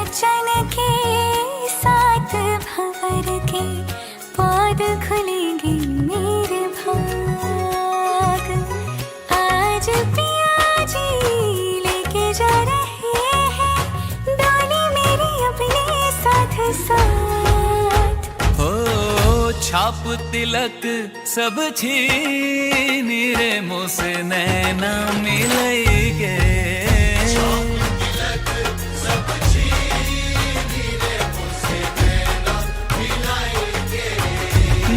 चन के साथ भंवर के पौध खुलेंगे मेरे भाग। आज पिया जी लेके जा रहे हैं डोली मेरी अपने साथ साथ। हो छाप तिलक सब छीन रे मुझसे नैना मिलेंगे।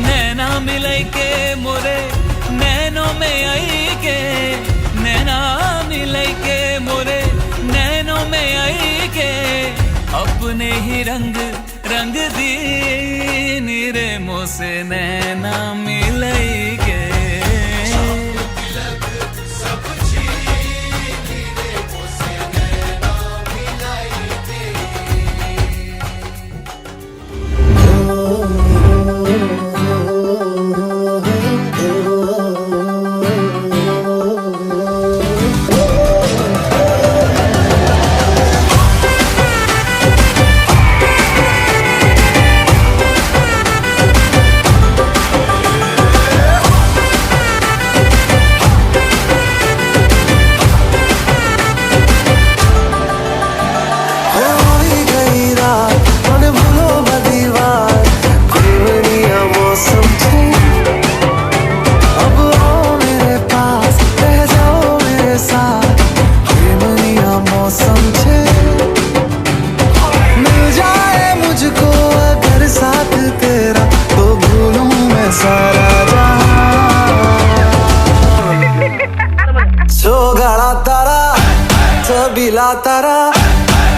नैना मिलाई के मोरे नैनों में आई के, नैना मिलाई के मोरे नैनों में आई के, अपने ही रंग रंग दी रे मुझसे नैना मिलाई के। छबीला तारा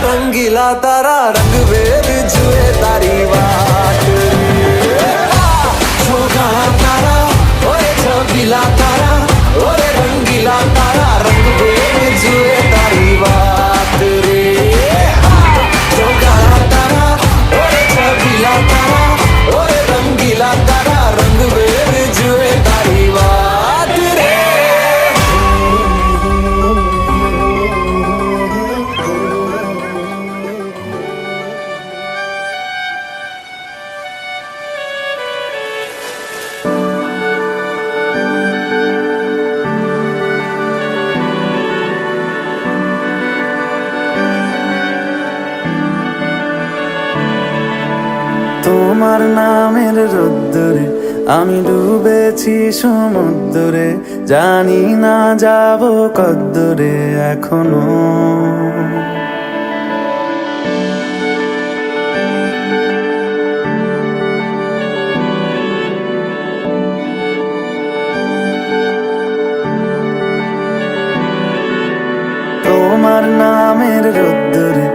रंगीला तारा रंग वेद जुए तारी बात। छोगाला तारा ओए छबीला तारा ओए रंगीला तारा रंग वेद जुए तारी बात रे। छोगाला तारा ओए छबीला तारा ओए रंगीला तारा रंग वेद जुए तारी बात रे। তোমার নামের রোদ্দুরে আমি ডুবেছি সমুদ্রে, জানি না যাব কদ্দুরে এখনো। তোমার নামের রোদ্দুরে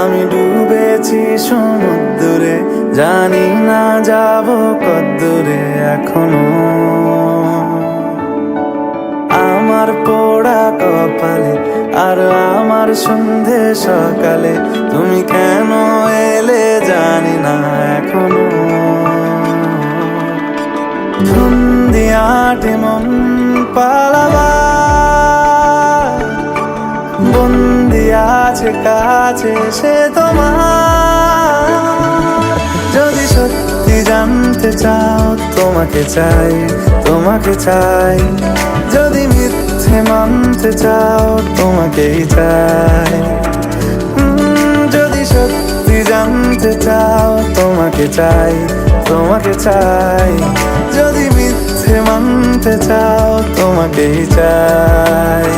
আমি ডুবেছি সমুদ্রে, জানি না যাব কদ্দুরে এখনো। আমার পোড়া কপালে আর আমার সন্ধে সকালে তুমি কেন এলে জানি না এখনো। ধুন্দিয়াটে মন পালাবা বন্দি আছে কাছে সে তোমার। যদি সত্যি জানতে চাও তোমাকে চাই তোমাকে চাই, যদি মিথ্যে মানতে চাও তোমাকেই চাই। যদি সত্যি জানতে চাও তোমাকে চাই তোমাকে চাই, যদি মিথ্যে মানতে চাও তোমাকেই চাই।